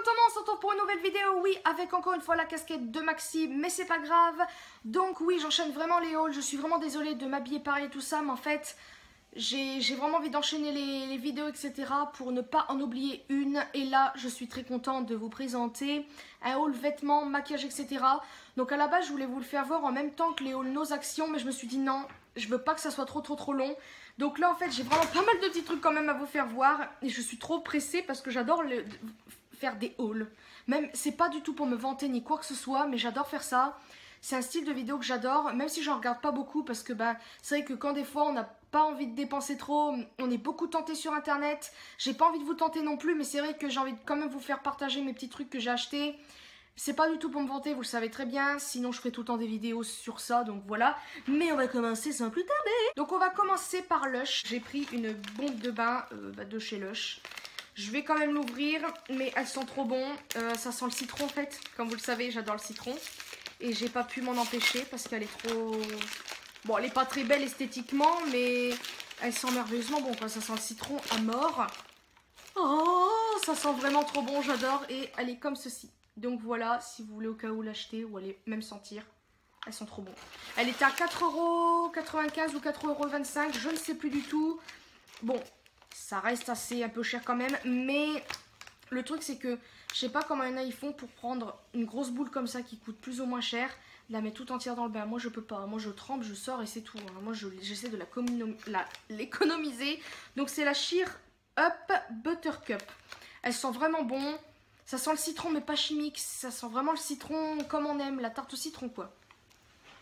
Coucou tout le monde, on se retrouve pour une nouvelle vidéo, oui, avec encore une fois la casquette de Maxi, mais c'est pas grave. Donc oui, j'enchaîne vraiment les hauls, je suis vraiment désolée de m'habiller pareil et tout ça, mais en fait, j'ai vraiment envie d'enchaîner les vidéos, etc. pour ne pas en oublier une. Et là, je suis très contente de vous présenter un haul vêtements, maquillage, etc. Donc à la base, je voulais vous le faire voir en même temps que les hauls Nos Actions, mais je me suis dit non, je veux pas que ça soit trop long. Donc là, en fait, j'ai vraiment pas mal de petits trucs quand même à vous faire voir. Et je suis trop pressée parce que j'adore faire des hauls. Même, c'est pas du tout pour me vanter ni quoi que ce soit, mais j'adore faire ça. C'est un style de vidéo que j'adore, même si j'en regarde pas beaucoup parce que bah, c'est vrai que quand des fois on n'a pas envie de dépenser trop, on est beaucoup tenté sur internet. J'ai pas envie de vous tenter non plus, mais c'est vrai que j'ai envie de quand même vous faire partager mes petits trucs que j'ai achetés. C'est pas du tout pour me vanter, vous le savez très bien, sinon je ferai tout le temps des vidéos sur ça, donc voilà. Mais on va commencer sans plus tarder. Donc on va commencer par Lush. J'ai pris une bombe de bain de chez Lush. Je vais quand même l'ouvrir, mais elles sont trop bonnes. Ça sent le citron en fait, comme vous le savez, j'adore le citron. Et j'ai pas pu m'en empêcher parce qu'elle est trop... Bon, elle est pas très belle esthétiquement, mais elle sent merveilleusement bon quoi. Ça sent le citron à mort. Oh, ça sent vraiment trop bon, j'adore. Et elle est comme ceci. Donc voilà, si vous voulez au cas où l'acheter ou aller même sentir, elles sont trop bonnes. Elle était à 4,95 € ou 4,25 €, je ne sais plus du tout. Bon, ça reste assez un peu cher quand même, mais le truc c'est que je sais pas comment il y en a ils font pour prendre une grosse boule comme ça qui coûte plus ou moins cher, la mettre tout entière dans le bain. Moi je peux pas, moi je trempe, je sors et c'est tout. Moi j'essaie de l'économiser. Donc c'est la Cheer Up Buttercup. Elles sont vraiment bonnes. Ça sent le citron mais pas chimique, ça sent vraiment le citron comme on aime, la tarte au citron quoi.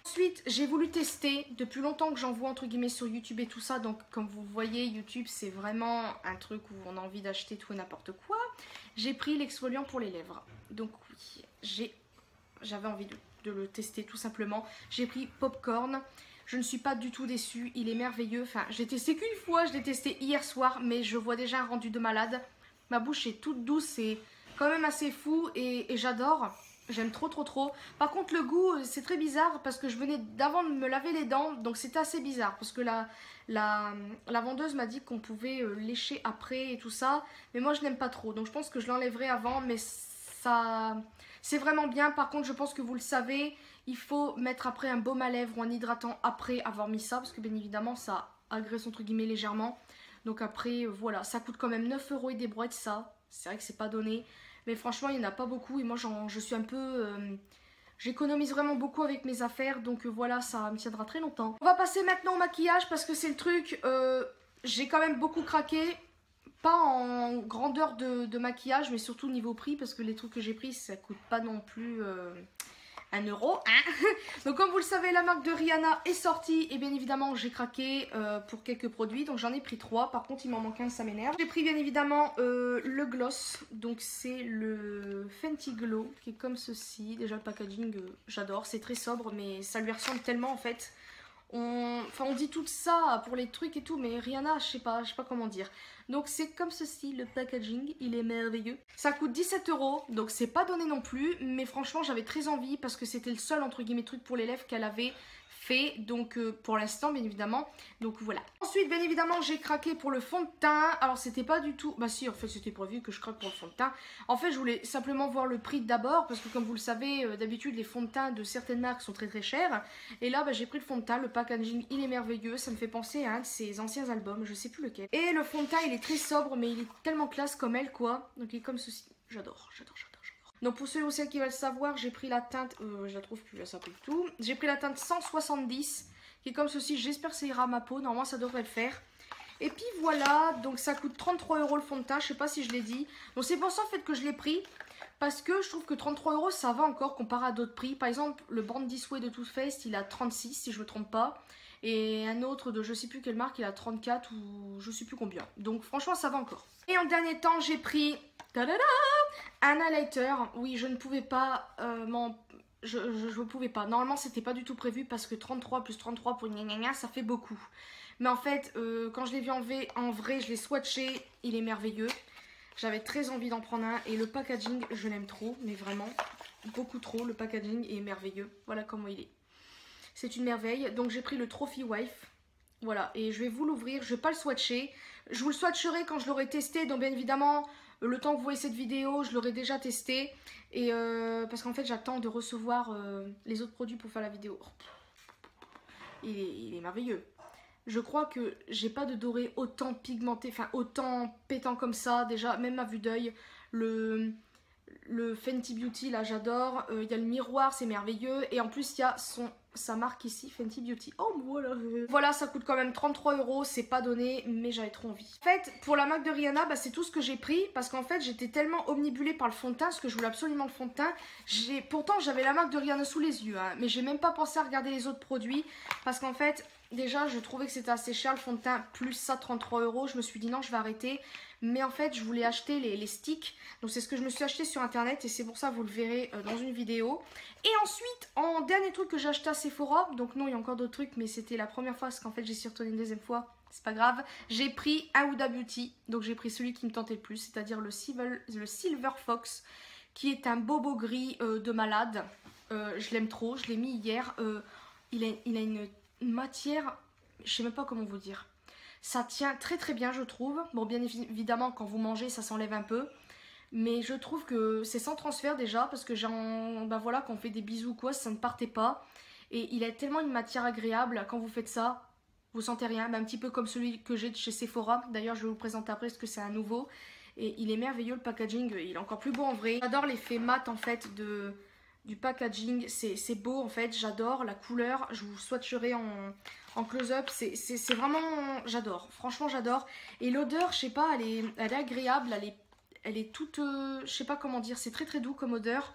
Ensuite, j'ai voulu tester, depuis longtemps que j'en vois entre guillemets sur YouTube et tout ça, donc comme vous voyez, YouTube c'est vraiment un truc où on a envie d'acheter tout et n'importe quoi. J'ai pris l'exfoliant pour les lèvres, donc oui, j'avais envie de le tester tout simplement. J'ai pris Popcorn, je ne suis pas du tout déçue, il est merveilleux, enfin je l'ai testé qu'une fois, je l'ai testé hier soir, mais je vois déjà un rendu de malade. Ma bouche est toute douce, c'est quand même assez fou et j'adore. J'aime trop. Par contre le goût c'est très bizarre parce que je venais d'avant de me laver les dents. Donc c'était assez bizarre parce que la vendeuse m'a dit qu'on pouvait lécher après et tout ça. Mais moi je n'aime pas trop. Donc je pense que je l'enlèverai avant. Mais ça c'est vraiment bien. Par contre je pense que vous le savez, il faut mettre après un baume à lèvres ou un hydratant après avoir mis ça. Parce que bien évidemment ça agresse entre guillemets légèrement. Donc après voilà, ça coûte quand même 9 € et des brouettes ça. C'est vrai que c'est pas donné. Mais franchement, il n'y en a pas beaucoup et moi, je suis un peu... j'économise vraiment beaucoup avec mes affaires, donc voilà, ça me tiendra très longtemps. On va passer maintenant au maquillage parce que c'est le truc... j'ai quand même beaucoup craqué, pas en grandeur de maquillage, mais surtout niveau prix, parce que les trucs que j'ai pris, ça coûte pas non plus... 1 €, hein. Donc comme vous le savez, la marque de Rihanna est sortie et bien évidemment j'ai craqué pour quelques produits, donc j'en ai pris 3. Par contre il m'en manque un, ça m'énerve. J'ai pris bien évidemment le gloss, donc c'est le Fenty Glow qui est comme ceci. Déjà le packaging j'adore, c'est très sobre mais ça lui ressemble tellement en fait. On dit tout ça pour les trucs et tout, mais Rihanna, je sais pas comment dire. Donc c'est comme ceci, le packaging, il est merveilleux. Ça coûte 17 €, donc c'est pas donné non plus, mais franchement j'avais très envie parce que c'était le seul entre guillemets truc pour les lèvres qu'elle avait fait, donc pour l'instant bien évidemment, donc voilà. Ensuite bien évidemment j'ai craqué pour le fond de teint, alors c'était pas du tout, bah si en fait c'était prévu que je craque pour le fond de teint. En fait je voulais simplement voir le prix d'abord, parce que comme vous le savez, d'habitude les fonds de teint de certaines marques sont très chers, et là bah, j'ai pris le fond de teint, le packaging il est merveilleux, ça me fait penser à un de ses anciens albums, je sais plus lequel. Et le fond de teint il est très sobre, mais il est tellement classe comme elle quoi, donc il est comme ceci, j'adore. Donc pour ceux ou celles qui veulent savoir, j'ai pris la teinte, je la trouve plus, là ça plus du tout. J'ai pris la teinte 170, qui est comme ceci, j'espère que ça ira à ma peau, normalement ça devrait le faire. Et puis voilà, donc ça coûte 33 € le fond de teint, je sais pas si je l'ai dit. Donc c'est pour ça en fait que je l'ai pris, parce que je trouve que 33 € ça va encore comparé à d'autres prix. Par exemple, le Brand This Way de Too Faced, il a 36 si je me trompe pas. Et un autre de je sais plus quelle marque, il a 34 ou je sais plus combien. Donc franchement ça va encore. Et en dernier temps j'ai pris un highlighter. Oui je ne pouvais pas je pouvais pas. Normalement c'était pas du tout prévu parce que 33 plus 33 pour gna gna gna ça fait beaucoup. Mais en fait quand je l'ai vu en vrai je l'ai swatché, il est merveilleux. J'avais très envie d'en prendre un et le packaging je l'aime trop, mais vraiment beaucoup trop. Le packaging est merveilleux, voilà comment il est. C'est une merveille. Donc j'ai pris le Trophy Wife. Voilà, et je vais vous l'ouvrir. Je vais pas le swatcher. Je vous le swatcherai quand je l'aurai testé. Donc bien évidemment, Le temps que vous voyez cette vidéo, je l'aurai déjà testé. Et parce qu'en fait, j'attends de recevoir les autres produits pour faire la vidéo. Il est merveilleux. Je crois que j'ai pas de doré autant pigmenté, enfin autant pétant comme ça. Déjà, même à vue d'œil, le Fenty Beauty, là j'adore. Il y a le miroir, c'est merveilleux. Et en plus, il y a sa marque ici, Fenty Beauty. Oh voilà. Voilà, ça coûte quand même 33 €. C'est pas donné, mais j'avais trop envie. En fait, pour la marque de Rihanna, bah, c'est tout ce que j'ai pris. Parce qu'en fait, j'étais tellement omnibulée par le fond de teint, parce que je voulais absolument le fond de teint. Pourtant, j'avais la marque de Rihanna sous les yeux. Hein, mais j'ai même pas pensé à regarder les autres produits. Parce qu'en fait, déjà, je trouvais que c'était assez cher le fond de teint. Plus ça, 33 €. Je me suis dit non, je vais arrêter. Mais en fait, je voulais acheter les sticks. Donc, c'est ce que je me suis acheté sur internet. Et c'est pour ça, vous le verrez dans une vidéo. Et ensuite, en dernier truc que j'ai acheté à Sephora. Donc, non, il y a encore d'autres trucs. Mais c'était la première fois. Parce qu'en fait, j'y suis retournée une deuxième fois. C'est pas grave. J'ai pris un Huda Beauty. Donc, j'ai pris celui qui me tentait le plus. C'est-à-dire le Silver Fox. Qui est un bobo gris de malade. Je l'aime trop. Je l'ai mis hier. Il a une matière. Je sais même pas comment vous dire. Ça tient très très bien je trouve. Bon bien évidemment quand vous mangez ça s'enlève un peu. Mais je trouve que c'est sans transfert déjà. Parce que bah voilà, quand on fait des bisous quoi ça ne partait pas. Et il a tellement une matière agréable. Quand vous faites ça vous sentez rien. Mais un petit peu comme celui que j'ai de chez Sephora. D'ailleurs je vais vous présenter après parce que c'est un nouveau. Et il est merveilleux le packaging. Il est encore plus beau en vrai. J'adore l'effet mat en fait du packaging, c'est beau en fait, j'adore la couleur, je vous swatcherai en close-up, c'est vraiment, j'adore, franchement j'adore. Et l'odeur, je sais pas, elle est agréable, elle est toute, je sais pas comment dire, c'est très très doux comme odeur.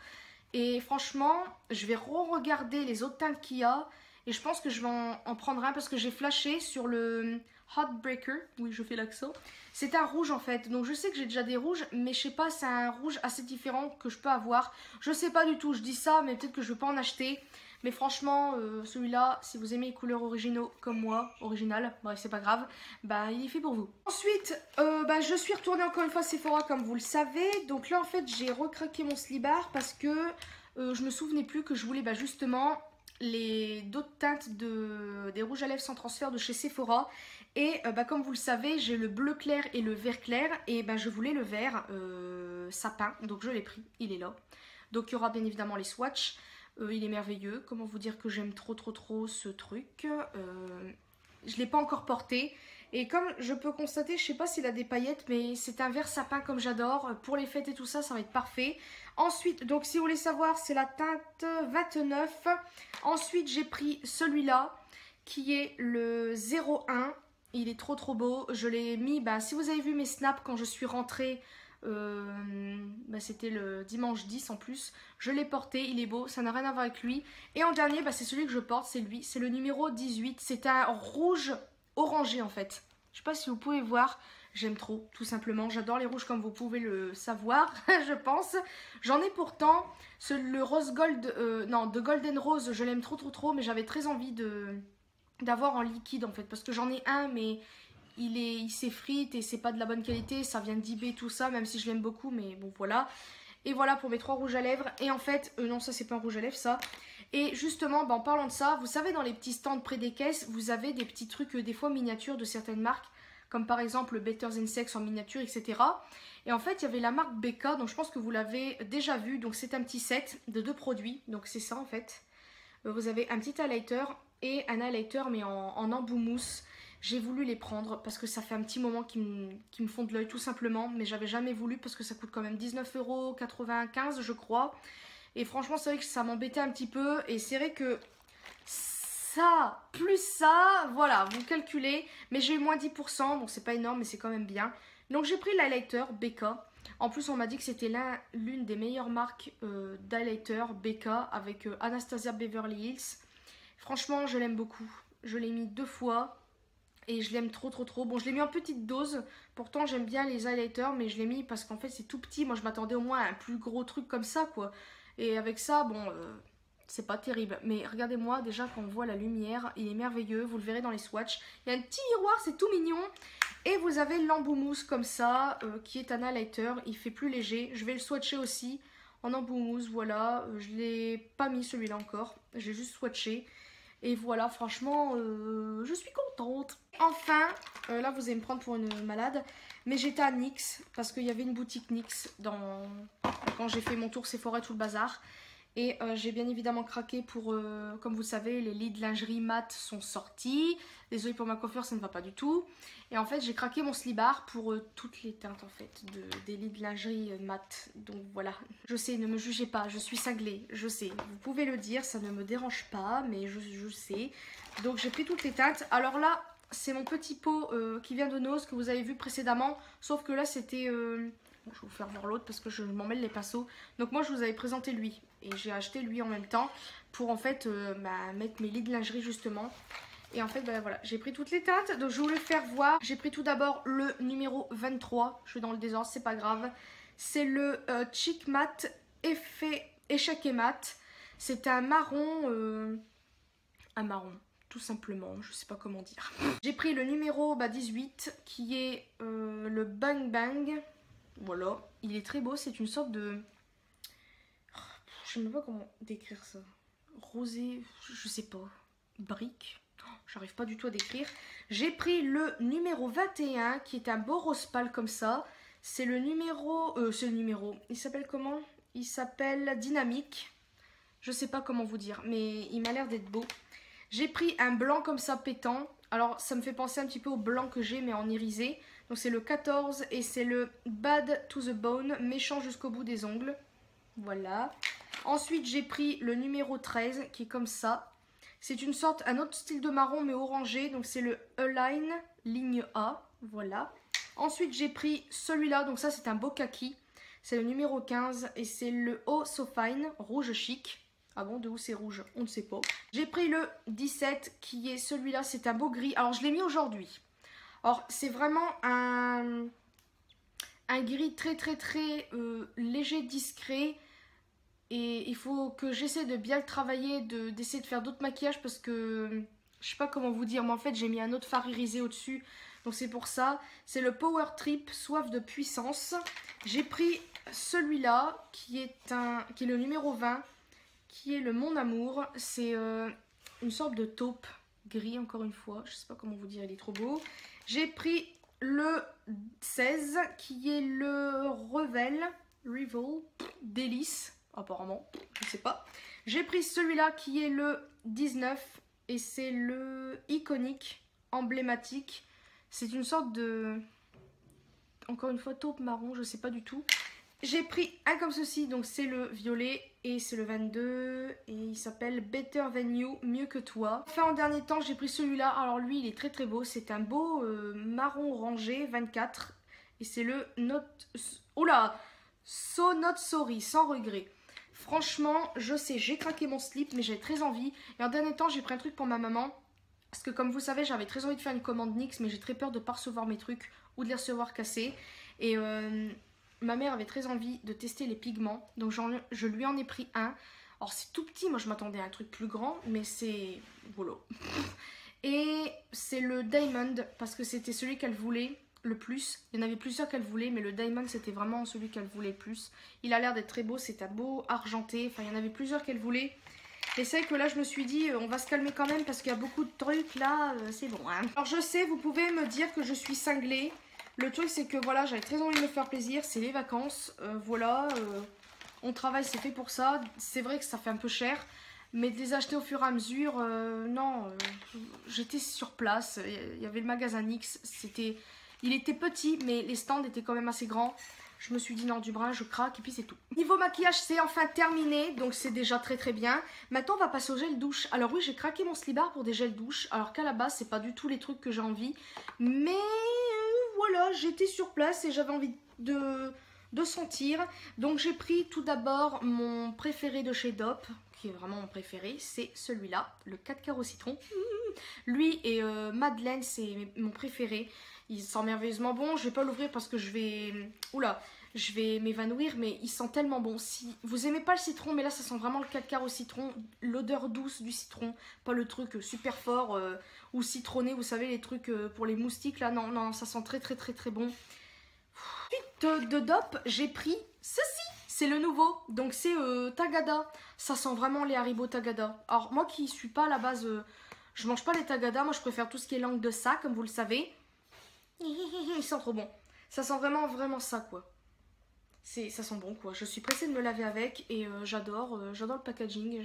Et franchement, je vais re-regarder les autres teintes qu'il y a. Et je pense que je vais en prendre un parce que j'ai flashé sur le Heartbreaker. Oui, je fais l'accent. C'est un rouge en fait. Donc je sais que j'ai déjà des rouges. Mais je sais pas, c'est un rouge assez différent que je peux avoir. Je sais pas du tout. Je dis ça, mais peut-être que je vais pas en acheter. Mais franchement, celui-là, si vous aimez les couleurs originaux comme moi, original, bref, c'est pas grave, bah il est fait pour vous. Ensuite, bah, je suis retournée encore une fois à Sephora comme vous le savez. Donc là, en fait, j'ai recraqué mon slibard parce que je me souvenais plus que je voulais bah, justement d'autres teintes des rouges à lèvres sans transfert de chez Sephora. Et bah, comme vous le savez, j'ai le bleu clair et le vert clair. Et bah, je voulais le vert sapin, donc je l'ai pris, il est là. Donc il y aura bien évidemment les swatchs. Il est merveilleux. Comment vous dire que j'aime trop ce truc. Je ne l'ai pas encore porté. Et comme je peux constater, je sais pas s'il a des paillettes, mais c'est un vert sapin comme j'adore. Pour les fêtes et tout ça, ça va être parfait. Ensuite, donc si vous voulez savoir, c'est la teinte 29. Ensuite, j'ai pris celui-là, qui est le 01. Il est trop beau. Je l'ai mis, bah, si vous avez vu mes snaps quand je suis rentrée, bah, c'était le dimanche 10 en plus. Je l'ai porté, il est beau, ça n'a rien à voir avec lui. Et en dernier, bah, c'est celui que je porte, c'est lui. C'est le numéro 18. C'est un rouge orangé en fait. Je sais pas si vous pouvez voir, j'aime trop, tout simplement. J'adore les rouges comme vous pouvez le savoir, je pense. J'en ai pourtant le rose gold, non, de Golden Rose, je l'aime trop, mais j'avais très envie d'avoir en liquide en fait. Parce que j'en ai un, mais il s'effrite et c'est pas de la bonne qualité. Ça vient d'eBay, tout ça, même si je l'aime beaucoup, mais bon, voilà. Et voilà pour mes 3 rouges à lèvres. Et en fait, non, ça c'est pas un rouge à lèvres, ça. Et justement, bah, en parlant de ça, vous savez, dans les petits stands près des caisses, vous avez des petits trucs, des fois miniatures de certaines marques. Comme par exemple Better Than Sex en miniature, etc. Et en fait, il y avait la marque Becca, donc je pense que vous l'avez déjà vu. Donc c'est un petit set de 2 produits. Donc c'est ça en fait. Vous avez un petit highlighter et un highlighter mais en embout mousse. J'ai voulu les prendre parce que ça fait un petit moment qu'ils me font de l'œil tout simplement. Mais j'avais jamais voulu parce que ça coûte quand même 19,95 € je crois. Et franchement c'est vrai que ça m'embêtait un petit peu. Et c'est vrai que ça plus ça, voilà, vous calculez. Mais j'ai eu moins 10%, donc c'est pas énorme mais c'est quand même bien. Donc j'ai pris l'highlighter Becca. En plus on m'a dit que c'était l'une des meilleures marques d'highlighter Becca avec Anastasia Beverly Hills. Franchement je l'aime beaucoup. Je l'ai mis 2 fois. Et je l'aime trop. Bon, je l'ai mis en petite dose. Pourtant, j'aime bien les highlighters. Mais je l'ai mis parce qu'en fait, c'est tout petit. Moi, je m'attendais au moins à un plus gros truc comme ça, quoi. Et avec ça, bon, c'est pas terrible. Mais regardez-moi, déjà, quand on voit la lumière, il est merveilleux. Vous le verrez dans les swatchs. Il y a un petit miroir, c'est tout mignon. Et vous avez l'embout mousse comme ça, qui est un highlighter. Il fait plus léger. Je vais le swatcher aussi en embout mousse, voilà. Je l'ai pas mis celui-là encore. J'ai juste swatché. Et voilà, franchement, je suis contente. Enfin, là vous allez me prendre pour une malade. Mais j'étais à NYX parce qu'il y avait une boutique NYX quand j'ai fait mon tour Sephora tout le bazar. Et j'ai bien évidemment craqué pour, comme vous le savez, les lits de lingerie mat sont sortis. Désolée pour ma coiffure, ça ne va pas du tout. Et en fait, j'ai craqué mon slibard pour toutes les teintes en fait, des lits de lingerie mat. Donc voilà, je sais, ne me jugez pas, je suis cinglée, je sais. Vous pouvez le dire, ça ne me dérange pas, mais je sais. Donc j'ai pris toutes les teintes. Alors là, c'est mon petit pot qui vient de Nose que vous avez vu précédemment. Sauf que là, c'était... je vais vous faire voir l'autre parce que je m'en mêle les pinceaux. Donc moi, je vous avais présenté lui. Et j'ai acheté lui en même temps pour en fait mettre mes lits de lingerie justement. Et en fait, voilà, j'ai pris toutes les teintes. Donc je vais vous le faire voir. J'ai pris tout d'abord le numéro 23. Je suis dans le désordre, c'est pas grave. C'est le Chic Matte Effet Échec et Mat. C'est un marron... tout simplement, je sais pas comment dire. J'ai pris le numéro 18 qui est le Bang Bang. Voilà, il est très beau, c'est une sorte de... Je ne sais pas comment décrire ça. Rosé, je sais pas. Brique. J'arrive pas du tout à décrire. J'ai pris le numéro 21 qui est un beau rose pâle comme ça. C'est le numéro... Il s'appelle comment? Il s'appelle Dynamique. Je sais pas comment vous dire, mais il m'a l'air d'être beau. J'ai pris un blanc comme ça pétant. Alors ça me fait penser un petit peu au blanc que j'ai mais en irisé. Donc c'est le 14 et c'est le Bad to the Bone, méchant jusqu'au bout des ongles. Voilà. Ensuite j'ai pris le numéro 13 qui est comme ça. C'est une sorte, un autre style de marron mais orangé. Donc c'est le Align ligne A. Voilà. Ensuite j'ai pris celui-là. Donc ça c'est un beau kaki. C'est le numéro 15 et c'est le Oh So Fine, rouge chic. Ah bon, de où c'est rouge? On ne sait pas. J'ai pris le 17 qui est celui-là, c'est un beau gris. Alors je l'ai mis aujourd'hui. Alors c'est vraiment un gris très léger, discret. Et il faut que j'essaie de bien le travailler, d'essayer de faire d'autres maquillages parce que je sais pas comment vous dire. Mais en fait j'ai mis un autre fard irisé au-dessus. Donc c'est pour ça. C'est le Power Trip, soif de puissance. J'ai pris celui-là qui est le numéro 20. Qui est le Mon Amour. C'est une sorte de taupe gris encore une fois. Je sais pas comment vous dire, il est trop beau. J'ai pris le 16 qui est le Revel Délice apparemment. Je sais pas. J'ai pris celui-là qui est le 19 et c'est le iconique emblématique. C'est une sorte de... Encore une fois taupe marron, je sais pas du tout. J'ai pris un comme ceci, donc c'est le violet et c'est le 22 et il s'appelle Better Than You, mieux que toi. Enfin en dernier temps j'ai pris celui-là, alors lui il est très beau, c'est un beau marron orangé 24 et c'est le So Not Sorry, sans regret. Franchement je sais, j'ai craqué mon slip mais j'ai très envie et en dernier temps j'ai pris un truc pour ma maman. Parce que comme vous savez j'avais très envie de faire une commande NYX mais j'ai très peur de ne pas recevoir mes trucs ou de les recevoir cassés. Et ma mère avait très envie de tester les pigments, donc je lui en ai pris un. Alors c'est tout petit, moi je m'attendais à un truc plus grand, mais c'est... Voilà. Et c'est le Diamond, parce que c'était celui qu'elle voulait le plus. Il y en avait plusieurs qu'elle voulait, mais le Diamond c'était vraiment celui qu'elle voulait le plus. Il a l'air d'être très beau, c'est un beau argenté, enfin il y en avait plusieurs qu'elle voulait. Et c'est vrai que là je me suis dit, on va se calmer quand même, parce qu'il y a beaucoup de trucs là, c'est bon. Hein. Alors je sais, vous pouvez me dire que je suis cinglée. Le truc c'est que voilà, j'avais très envie de me faire plaisir, c'est les vacances, voilà, on travaille, c'est fait pour ça. C'est vrai que ça fait un peu cher, mais de les acheter au fur et à mesure, non, j'étais sur place, il y avait le magasin NYX, il était petit, mais les stands étaient quand même assez grands. Je me suis dit non, du brin, je craque et puis c'est tout. Niveau maquillage, c'est enfin terminé, donc c'est déjà très bien. Maintenant, on va passer au gel douche. Alors oui, j'ai craqué mon slibard pour des gels douche, alors qu'à la base, c'est pas du tout les trucs que j'ai envie, mais... Voilà, j'étais sur place et j'avais envie de sentir. Donc j'ai pris tout d'abord mon préféré de chez Dop, qui est vraiment mon préféré, c'est celui-là, le 4 quarts au citron. Lui et Madeleine, c'est mon préféré. Il sent merveilleusement bon. Je vais pas l'ouvrir parce que je vais m'évanouir, mais il sent tellement bon. Si vous aimez pas le citron, mais là ça sent vraiment le 4 quarts au citron, l'odeur douce du citron, pas le truc super fort ou citronné, vous savez les trucs pour les moustiques là, non, ça sent très bon. Ensuite de Dop, j'ai pris ceci, c'est le nouveau, donc c'est Tagada. Ça sent vraiment les Haribo Tagada. Alors moi qui suis pas à la base, je mange pas les Tagada, moi je préfère tout ce qui est langue de ça, comme vous le savez. Ils sont trop bons. Ça sent vraiment, vraiment ça, quoi. Ça sent bon, quoi. Je suis pressée de me laver avec et j'adore le packaging.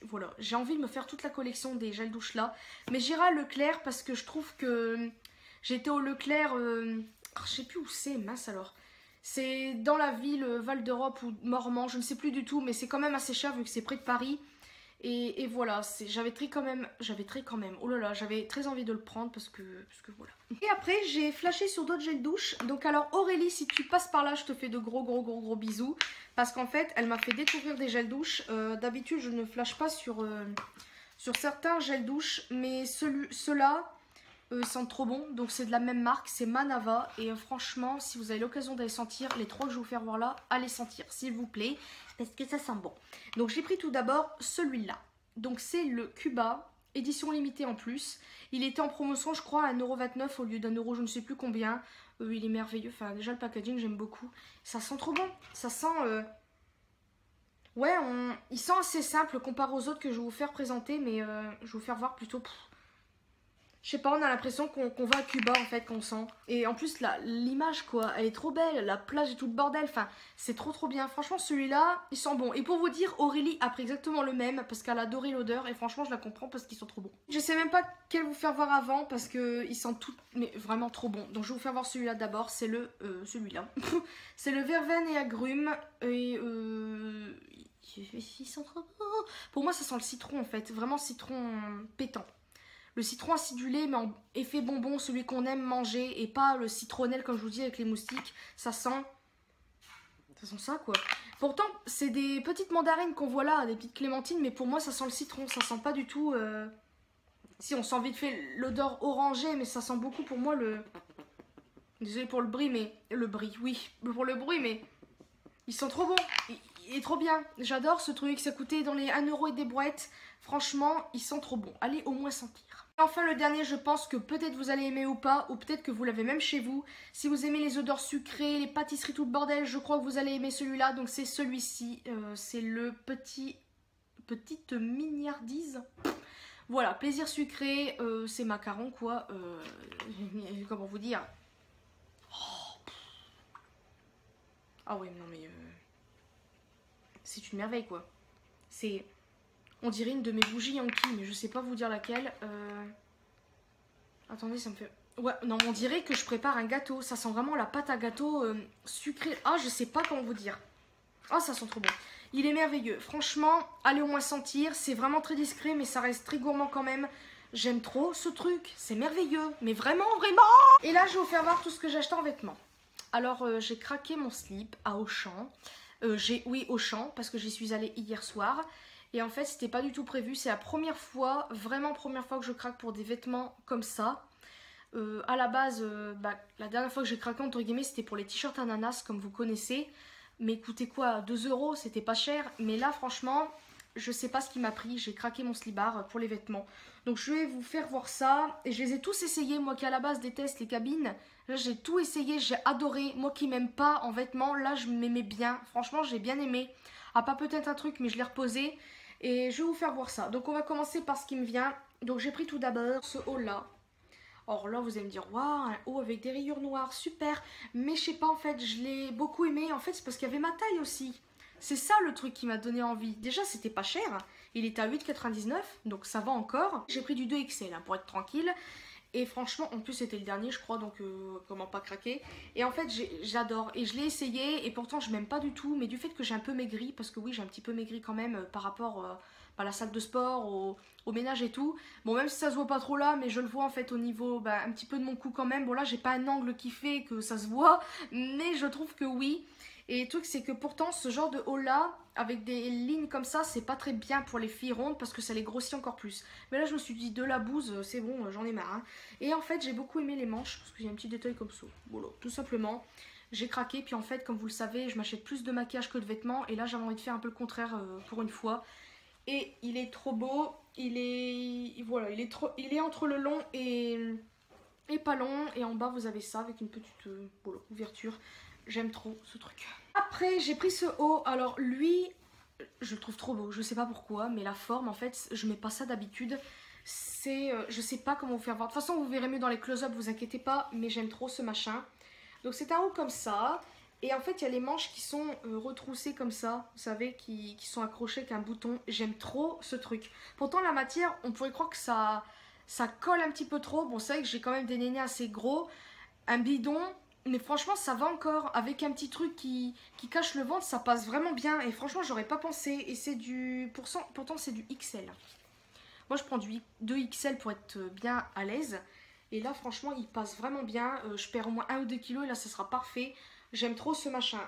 Voilà, j'ai envie de me faire toute la collection des gels douche là. Mais j'irai à Leclerc parce que je trouve que j'étais au Leclerc, je sais plus où c'est, mince alors. C'est dans la ville Val d'Europe ou Mormant, je ne sais plus du tout, mais c'est quand même assez cher vu que c'est près de Paris. Et voilà, j'avais très quand même, oh là là, j'avais très envie de le prendre parce que voilà. Et après, j'ai flashé sur d'autres gels douche. Donc alors Aurélie, si tu passes par là, je te fais de gros bisous. Parce qu'en fait, elle m'a fait découvrir des gels douche. D'habitude, je ne flash pas sur certains gels douche, mais ceux-là sentent trop bon. Donc c'est de la même marque, c'est Manava. Et franchement, si vous avez l'occasion d'aller sentir, les trois que je vais vous faire voir là, allez sentir, s'il vous plaît. Parce que ça sent bon. Donc j'ai pris tout d'abord celui-là. Donc c'est le Cuba, édition limitée en plus. Il était en promotion je crois à 1,29 € au lieu d'1 € je ne sais plus combien. Il est merveilleux, enfin déjà le packaging j'aime beaucoup. Ça sent trop bon, ça sent... Ouais, il sent assez simple comparé aux autres que je vais vous faire présenter. Mais je vais vous faire voir plutôt... Je sais pas, on a l'impression qu'on va à Cuba en fait, qu'on sent. Et en plus, l'image quoi, elle est trop belle. La plage et tout le bordel, enfin, c'est trop bien. Franchement, celui-là, il sent bon. Et pour vous dire, Aurélie a pris exactement le même parce qu'elle a adoré l'odeur. Et franchement, je la comprends parce qu'ils sont trop bons. Je sais même pas quel vous faire voir avant parce qu'ils sentent tout, mais vraiment trop bon. Donc je vais vous faire voir celui-là d'abord. C'est celui-là. C'est le verveine et agrumes. Et ils sont trop bons. Pour moi, ça sent le citron en fait. Vraiment citron pétant. Le citron acidulé, mais en effet bonbon, celui qu'on aime manger, et pas le citronnelle, comme je vous dis, avec les moustiques. Ça sent ça, quoi. Pourtant, c'est des petites mandarines qu'on voit là, des petites clémentines, mais pour moi, ça sent le citron. Ça sent pas du tout... Si, on sent vite fait l'odeur orangée, mais ça sent beaucoup pour moi le... Désolée pour le bruit, mais... Le bruit, oui. Pour le bruit, mais... Ils sont trop bons. Il est trop bien. J'adore ce truc. Ça coûtait dans les 1 € et des brouettes. Franchement, ils sont trop bons. Allez au moins sentir. Et enfin, le dernier, je pense que peut-être vous allez aimer ou pas. Ou peut-être que vous l'avez même chez vous. Si vous aimez les odeurs sucrées, les pâtisseries, tout le bordel, je crois que vous allez aimer celui-là. Donc c'est celui-ci. C'est le petite mignardise. Voilà, plaisir sucré. C'est macaron, quoi. Comment vous dire? Ah ouais, non mais... C'est une merveille, quoi. C'est... On dirait une de mes bougies Yankee, mais je sais pas vous dire laquelle. Attendez, ça me fait... Ouais, non, on dirait que je prépare un gâteau. Ça sent vraiment la pâte à gâteau sucrée. Ah, je sais pas comment vous dire. Ah, ça sent trop bon. Il est merveilleux. Franchement, allez au moins sentir. C'est vraiment très discret, mais ça reste très gourmand quand même. J'aime trop ce truc. C'est merveilleux. Mais vraiment. Et là, je vais vous faire voir tout ce que j'ai acheté en vêtements. Alors, j'ai craqué mon slip à Auchan. Oui, Auchan, parce que j'y suis allée hier soir. Et en fait, c'était pas du tout prévu. C'est la première fois, vraiment première fois que je craque pour des vêtements comme ça. À la base, la dernière fois que j'ai craqué, entre guillemets, c'était pour les t-shirts ananas, comme vous connaissez. Mais coûtait quoi, 2 €, c'était pas cher. Mais là, franchement, je sais pas ce qui m'a pris. J'ai craqué mon slibard pour les vêtements. Donc, je vais vous faire voir ça. Et je les ai tous essayés. Moi qui à la base déteste les cabines. Là, j'ai tout essayé. J'ai adoré. Moi qui m'aime pas en vêtements, là, je m'aimais bien. Franchement, j'ai bien aimé. Ah, pas peut-être un truc, mais je l'ai reposé. Et je vais vous faire voir ça. Donc, on va commencer par ce qui me vient. Donc, j'ai pris tout d'abord ce haut-là. Or là, vous allez me dire, waouh, un haut avec des rayures noires, super. Mais je sais pas, en fait, je l'ai beaucoup aimé. En fait, c'est parce qu'il y avait ma taille aussi. C'est ça le truc qui m'a donné envie. Déjà, c'était pas cher. Il était à 8,99, donc ça va encore. J'ai pris du 2XL hein, pour être tranquille. Et franchement, en plus, c'était le dernier, je crois, donc comment pas craquer. Et en fait, j'adore. Et je l'ai essayé, et pourtant, je m'aime pas du tout. Mais du fait que j'ai un peu maigri, parce que oui, j'ai un petit peu maigri quand même par rapport à la salle de sport, au ménage et tout. Bon, même si ça se voit pas trop là, mais je le vois en fait au niveau un petit peu de mon cou quand même. Bon, là, j'ai pas un angle qui fait que ça se voit, mais je trouve que oui. Et le truc, c'est que pourtant, ce genre de haut là, avec des lignes comme ça, c'est pas très bien pour les filles rondes parce que ça les grossit encore plus. Mais là, je me suis dit, de la bouse, c'est bon, j'en ai marre. Hein. Et en fait, j'ai beaucoup aimé les manches parce qu'il y a un petit détail comme ça. Voilà, tout simplement. J'ai craqué, puis en fait, comme vous le savez, je m'achète plus de maquillage que de vêtements. Et là, j'avais envie de faire un peu le contraire pour une fois. Et il est trop beau. Voilà, il est entre le long et pas long. Et en bas, vous avez ça avec une petite voilà, ouverture. J'aime trop ce truc. Après, j'ai pris ce haut. Alors lui, je le trouve trop beau. Je sais pas pourquoi, mais la forme, en fait, je mets pas ça d'habitude. Je sais pas comment vous faire voir. De toute façon, vous verrez mieux dans les close-up, vous inquiétez pas. Mais j'aime trop ce machin. Donc c'est un haut comme ça. Et en fait, il y a les manches qui sont retroussées comme ça, vous savez, qui sont accrochées avec un bouton. J'aime trop ce truc. Pourtant, la matière, on pourrait croire que ça colle un petit peu trop. Bon, c'est vrai que j'ai quand même des nénés assez gros. Un bidon, mais franchement, ça va encore. Avec un petit truc qui cache le ventre, ça passe vraiment bien. Et franchement, j'aurais pas pensé. Et c'est du... Pourtant, c'est du XL. Moi, je prends du 2XL pour être bien à l'aise. Et là, franchement, il passe vraiment bien. Je perds au moins 1 ou 2 kilos et là, ça sera parfait. J'aime trop ce machin.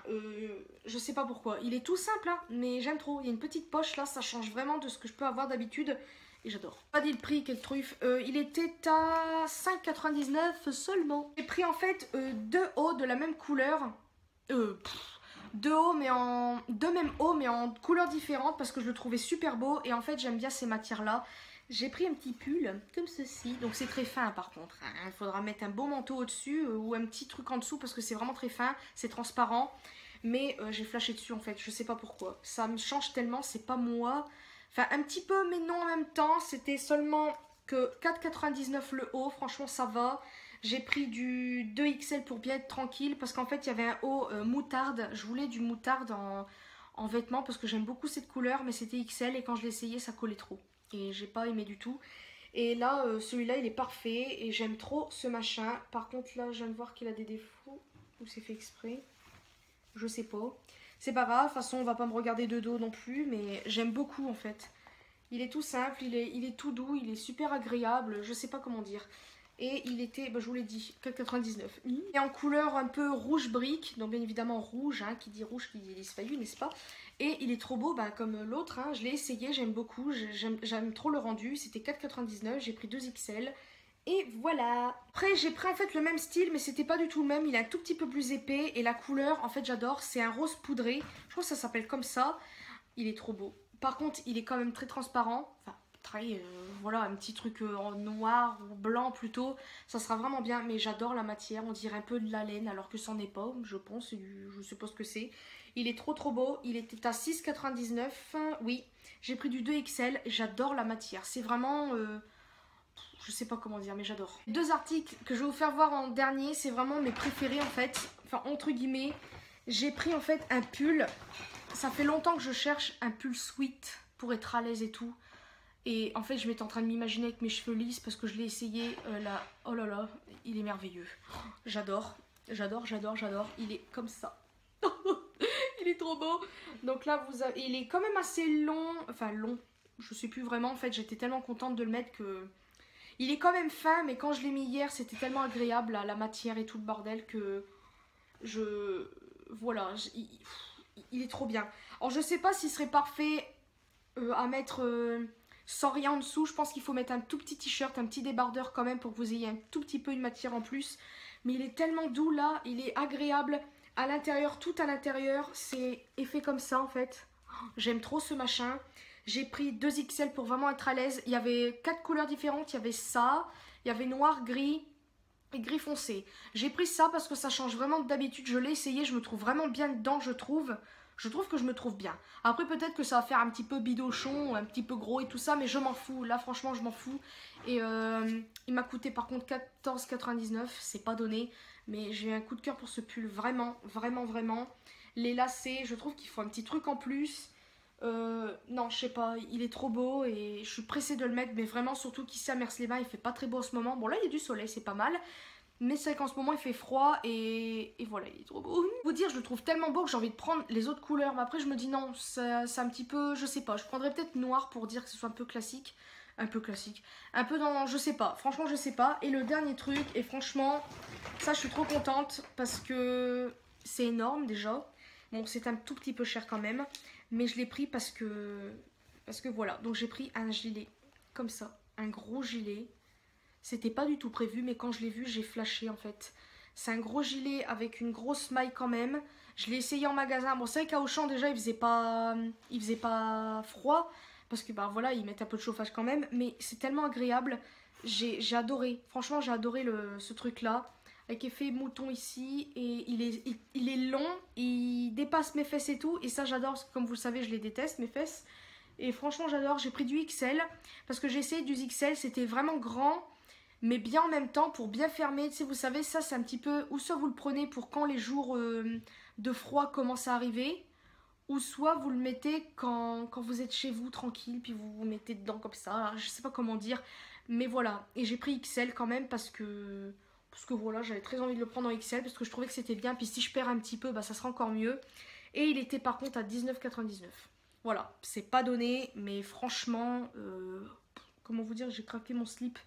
Je sais pas pourquoi. Il est tout simple, hein, mais j'aime trop. Il y a une petite poche là, ça change vraiment de ce que je peux avoir d'habitude. Et j'adore. Pas dit le prix, quelle truffe. Il était à 5,99 seulement. J'ai pris en fait 2 hauts de la même couleur. 2 hauts mais en... 2 mêmes hauts mais en couleurs différentes parce que je le trouvais super beau. Et en fait, j'aime bien ces matières là. J'ai pris un petit pull comme ceci, donc c'est très fin par contre, hein. Il faudra mettre un beau manteau au-dessus ou un petit truc en dessous parce que c'est vraiment très fin, c'est transparent. Mais j'ai flashé dessus en fait, je sais pas pourquoi. Ça me change tellement, c'est pas moi. Enfin un petit peu mais non en même temps, c'était seulement que 4,99 le haut, franchement ça va. J'ai pris du 2XL pour bien être tranquille parce qu'en fait il y avait un haut moutarde, je voulais du moutarde en vêtements parce que j'aime beaucoup cette couleur mais c'était XL et quand je l'ai essayé ça collait trop. Et j'ai pas aimé du tout. Et là, celui-là, il est parfait. Et j'aime trop ce machin. Par contre, là, je viens de voir qu'il a des défauts. Ou c'est fait exprès. Je sais pas. C'est pas grave. De toute façon, on va pas me regarder de dos non plus. Mais j'aime beaucoup, en fait. Il est tout simple. Il est tout doux. Il est super agréable. Je sais pas comment dire. Et il était, bah, je vous l'ai dit, 4,99. Et en couleur un peu rouge brique. Donc, bien évidemment, rouge. Hein, qui dit rouge, qui dit lisse faillu, n'est-ce pas? Et il est trop beau, bah, comme l'autre, hein. Je l'ai essayé, j'aime beaucoup, j'aime trop le rendu. C'était 4,99, j'ai pris 2XL. Et voilà. Après, j'ai pris en fait le même style, mais c'était pas du tout le même. Il est un tout petit peu plus épais. Et la couleur, en fait, j'adore. C'est un rose poudré. Je crois que ça s'appelle comme ça. Il est trop beau. Par contre, il est quand même très transparent. Enfin, très, voilà, un petit truc en noir ou blanc plutôt. Ça sera vraiment bien, mais j'adore la matière. On dirait un peu de la laine, alors que c'en est pas, je pense. Je suppose que c'est. Il est trop beau, il était à 6,99, oui, j'ai pris du 2XL, j'adore la matière, c'est vraiment, je sais pas comment dire, mais j'adore. 2 articles que je vais vous faire voir en dernier, c'est vraiment mes préférés en fait, enfin entre guillemets, j'ai pris en fait un pull, ça fait longtemps que je cherche un pull sweat pour être à l'aise et tout, et en fait je m'étais en train de m'imaginer avec mes cheveux lisses parce que je l'ai essayé là, oh là là, il est merveilleux, j'adore, il est comme ça. Il est trop beau. Donc là, il est quand même assez long. Enfin, long. Je sais plus vraiment. En fait, j'étais tellement contente de le mettre que... Il est quand même fin, mais quand je l'ai mis hier, c'était tellement agréable, là, la matière et tout le bordel, que... Voilà. Il est trop bien. Alors, je sais pas s'il serait parfait à mettre sans rien en dessous. Je pense qu'il faut mettre un tout petit t-shirt, un petit débardeur quand même, pour que vous ayez un tout petit peu de matière en plus. Mais il est tellement doux, là. Il est agréable. À l'intérieur, tout à l'intérieur, c'est fait comme ça en fait. J'aime trop ce machin. J'ai pris 2XL pour vraiment être à l'aise. Il y avait 4 couleurs différentes. Il y avait ça, il y avait noir, gris et gris foncé. J'ai pris ça parce que ça change vraiment d'habitude. Je l'ai essayé, je me trouve vraiment bien dedans, je trouve. Je trouve que je me trouve bien. Après, peut-être que ça va faire un petit peu bidochon, un petit peu gros et tout ça, mais je m'en fous. Là, franchement, je m'en fous. Et il m'a coûté par contre 14,99. C'est pas donné. Mais j'ai eu un coup de cœur pour ce pull. Vraiment, vraiment, vraiment. Les lacets, je trouve qu'il faut un petit truc en plus. Non, je sais pas. Il est trop beau et je suis pressée de le mettre. Mais vraiment, surtout qu'ici à Mers-les-Bains, il fait pas très beau en ce moment. Bon, là, il y a du soleil, c'est pas mal. Mais c'est vrai qu'en ce moment il fait froid et voilà, il est trop beau. Vous dire, je le trouve tellement beau que j'ai envie de prendre les autres couleurs. Mais après je me dis non, c'est un petit peu, je sais pas. Je prendrais peut-être noir pour dire que ce soit un peu classique. Un peu classique. Un peu dans, je sais pas. Franchement je sais pas. Et le dernier truc, et franchement, ça je suis trop contente parce que c'est énorme déjà. Bon, c'est un tout petit peu cher quand même. Mais je l'ai pris parce que voilà. Donc j'ai pris un gilet comme ça. Un gros gilet. C'était pas du tout prévu, mais quand je l'ai vu, j'ai flashé en fait. C'est un gros gilet avec une grosse maille quand même. Je l'ai essayé en magasin. Bon, c'est vrai qu'à Auchan déjà, il faisait pas froid. Parce que bah voilà, ils mettent un peu de chauffage quand même. Mais c'est tellement agréable. J'ai adoré. Franchement, j'ai adoré ce truc-là. Avec effet mouton ici. Et il est long. Il dépasse mes fesses et tout. Et ça, j'adore. Parce que comme vous le savez, je les déteste, mes fesses. Et franchement, j'adore. J'ai pris du XL. Parce que j'ai essayé du XL. C'était vraiment grand. mais bien en même temps pour bien fermer. Tu sais, vous savez, ça c'est un petit peu, ou soit vous le prenez pour quand les jours de froid commencent à arriver, ou soit vous le mettez quand vous êtes chez vous tranquille, puis vous vous mettez dedans comme ça, je sais pas comment dire, mais voilà. Et j'ai pris XL quand même parce que voilà, j'avais très envie de le prendre en XL parce que je trouvais que c'était bien, puis si je perds un petit peu, bah ça sera encore mieux. Et il était par contre à 19,99. Voilà, c'est pas donné, mais franchement, comment vous dire, j'ai craqué mon slip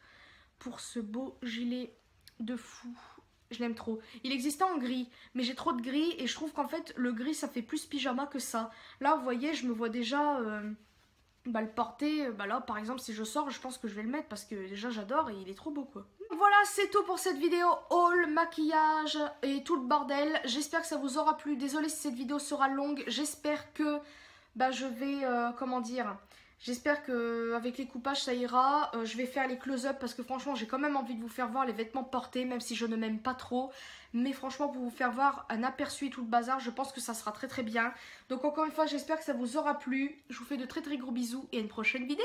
pour ce beau gilet de fou. Je l'aime trop. Il existait en gris, mais j'ai trop de gris et je trouve qu'en fait le gris ça fait plus pyjama que ça. Là vous voyez, je me vois déjà le porter. Bah là par exemple si je sors, je pense que je vais le mettre parce que déjà j'adore et il est trop beau quoi. Voilà, c'est tout pour cette vidéo haul, maquillage et tout le bordel. J'espère que ça vous aura plu. Désolée si cette vidéo sera longue. J'espère que je vais, comment dire, j'espère qu'avec les coupages ça ira. Je vais faire les close-up parce que franchement j'ai quand même envie de vous faire voir les vêtements portés, même si je ne m'aime pas trop. Mais franchement pour vous faire voir un aperçu et tout le bazar, je pense que ça sera très très bien. Donc encore une fois j'espère que ça vous aura plu. Je vous fais de très très gros bisous et à une prochaine vidéo.